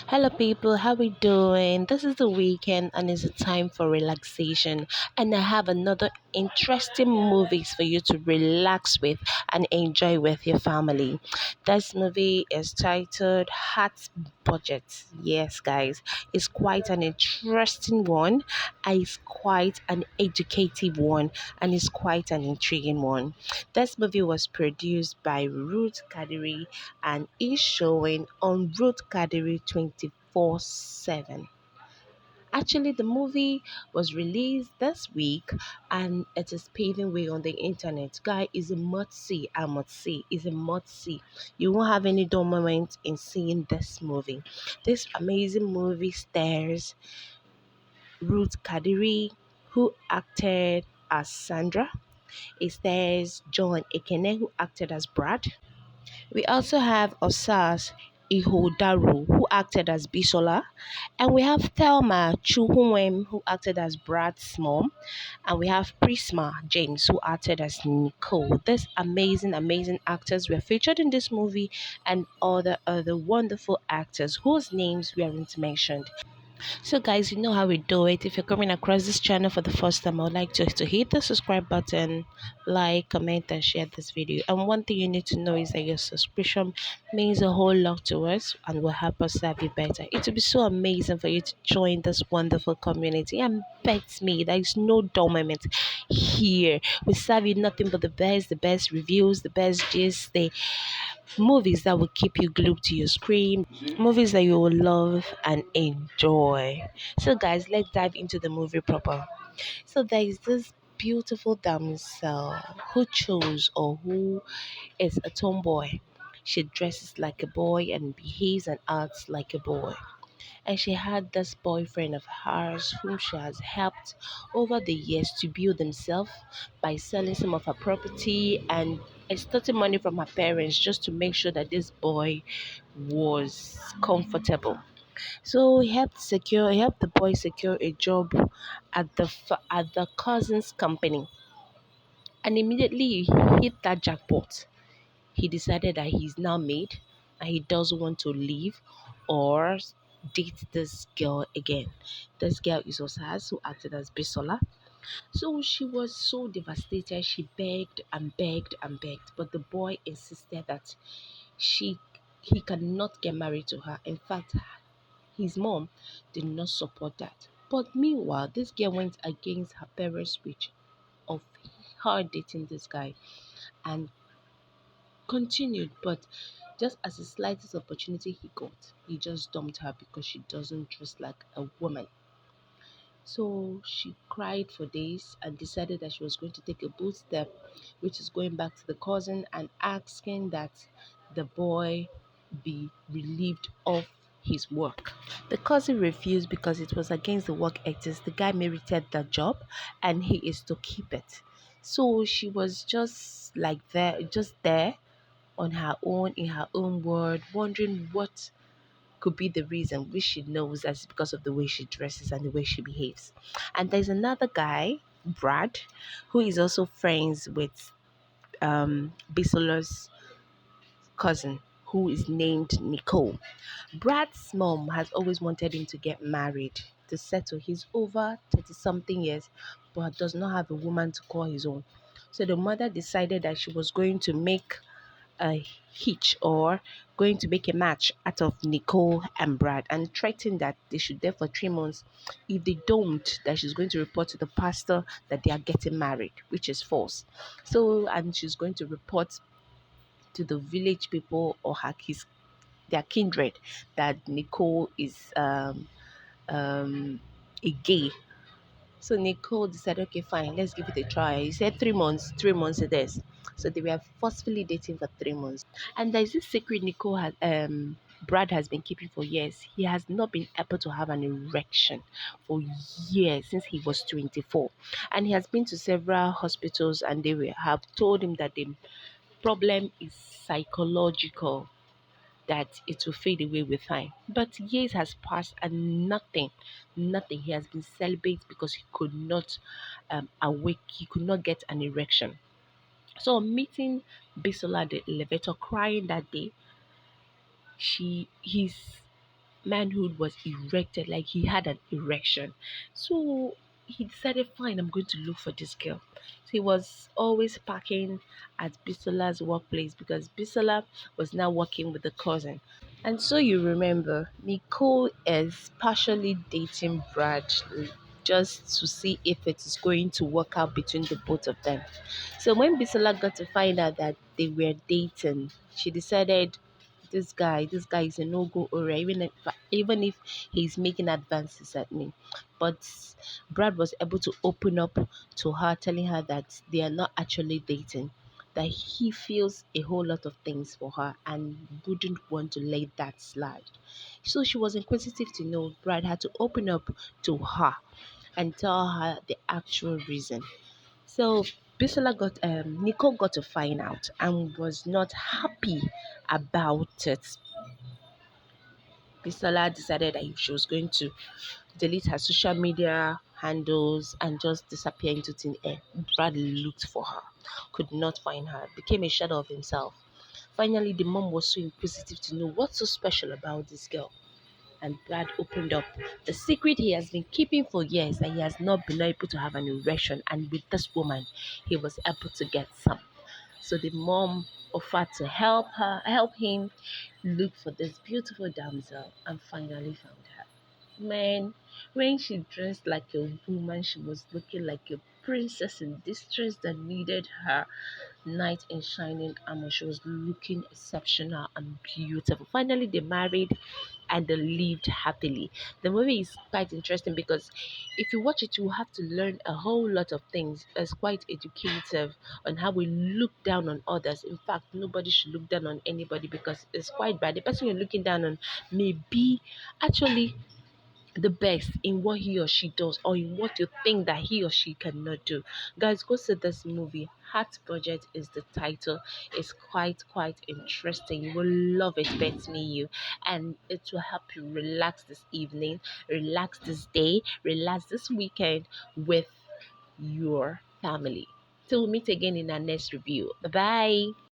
Hello people, how we doing? This is the weekend and it's a time for relaxation and I have another interesting movies for you to relax with and enjoy with your family. This movie is titled Heart Budget. Yes guys, it's quite an interesting one, it's quite an educative one and it's quite an intriguing one. This movie was produced by Ruth Kadiri and is showing on Ruth Kadiri 24/7. Actually, the movie was released this week and it is paving way on the internet. Guy is a must see, I must say, is a must see. You won't have any dull moment in seeing this movie. This amazing movie stars Ruth Kadiri, who acted as Sandra. It stars John Ekanem, who acted as Brad. We also have Osas Ighodaro, who acted as Bisola, and we have Thelma Chukwunwem, who acted as Brad's mom, and we have Prisma James, who acted as Nicole. These amazing actors were featured in this movie, and other wonderful actors whose names we haven't mentioned. So, guys, you know how we do it. If you're coming across this channel for the first time, I would like to hit the subscribe button, like, comment, and share this video. And one thing you need to know is that your subscription means a whole lot to us and will help us serve you better. It would be so amazing for you to join this wonderful community. And bet me, there is no dull moment here. We serve you nothing but the best reviews, the best gist, the movies that will keep you glued to your screen, movies that you will love and enjoy. So, guys, let's dive into the movie proper. So, there is this beautiful damsel who chose or who is a tomboy. She dresses like a boy and behaves and acts like a boy. And she had this boyfriend of hers whom she has helped over the years to build himself by selling some of her property and extorting money from her parents just to make sure that this boy was comfortable. So he helped the boy secure a job at the cousin's company, and immediately he hit that jackpot. He decided that he's now made and he doesn't want to leave or date this girl again. This girl is Osas, who acted as Bisola. So she was so devastated. She begged and begged and begged, but the boy insisted that she he cannot get married to her. In fact, his mom did not support that. But meanwhile, this girl went against her parents' wish of her dating this guy and continued, but just as the slightest opportunity he got, he just dumped her because she doesn't dress like a woman. So she cried for days and decided that she was going to take a bold step, which is going back to the cousin and asking that the boy be relieved of his work. The cousin refused because it was against the work ethics. The guy merited the job and he is to keep it. So she was just there on her own, in her own world, wondering what could be the reason, which she knows that's because of the way she dresses and the way she behaves. And there's another guy, Brad, who is also friends with Bisola's cousin, who is named Nicole. Brad's mom has always wanted him to get married, to settle. He's over 30 something years, but does not have a woman to call his own. So the mother decided that she was going to make a hitch or going to make a match out of Nicole and Brad and threatened that they should there for 3 months. If they don't, that she's going to report to the pastor that they are getting married, which is false. So, and she's going to report to the village people or their kindred that Nicole is a gay. So Nicole decided, okay, fine, let's give it a try. He said 3 months, 3 months it is. So they were forcefully dating for 3 months. And there's this secret Brad has been keeping for years. He has not been able to have an erection for years since he was 24. And he has been to several hospitals and have told him that the problem is psychological, that it will fade away with time. But years has passed and nothing. He has been celibate because he could not awake, he could not get an erection. So meeting Bisola at the elevator crying that day, his manhood was erected, like he had an erection. So he decided, fine, I'm going to look for this girl. So he was always parking at Bisola's workplace because Bisola was now working with the cousin. And so you remember, Nicole is partially dating Brad just to see if it is going to work out between the both of them. So when Bisola got to find out that they were dating, she decided this guy is a no-go area, even if he's making advances at me. But Brad was able to open up to her, telling her that they are not actually dating, that he feels a whole lot of things for her and wouldn't want to let that slide. So she was inquisitive to know. Brad had to open up to her and tell her the actual reason. So Nicole got to find out and was not happy about it. Bisola decided that she was going to delete her social media handles and just disappear into thin air. Brad looked for her, could not find her, became a shadow of himself. Finally, the mom was so inquisitive to know what's so special about this girl. And Brad opened up the secret he has been keeping for years, that he has not been able to have an erection. And with this woman, he was able to get some. So the mom offered to help him look for this beautiful damsel, and finally found her. Man, when she dressed like a woman, she was looking like a princess in distress that needed her knight in shining armor. She was looking exceptional and beautiful. Finally, they married and they lived happily. The movie is quite interesting because if you watch it, you have to learn a whole lot of things. It's quite educative on how we look down on others. In fact, nobody should look down on anybody because it's quite bad. The person you're looking down on may be actually the best in what he or she does, or in what you think that he or she cannot do. Guys, go see this movie. Heart Budget is the title. It's quite interesting. You will love it, bet me you. And it will help you relax this evening, relax this day, relax this weekend with your family. Till we meet again in our next review. Bye bye.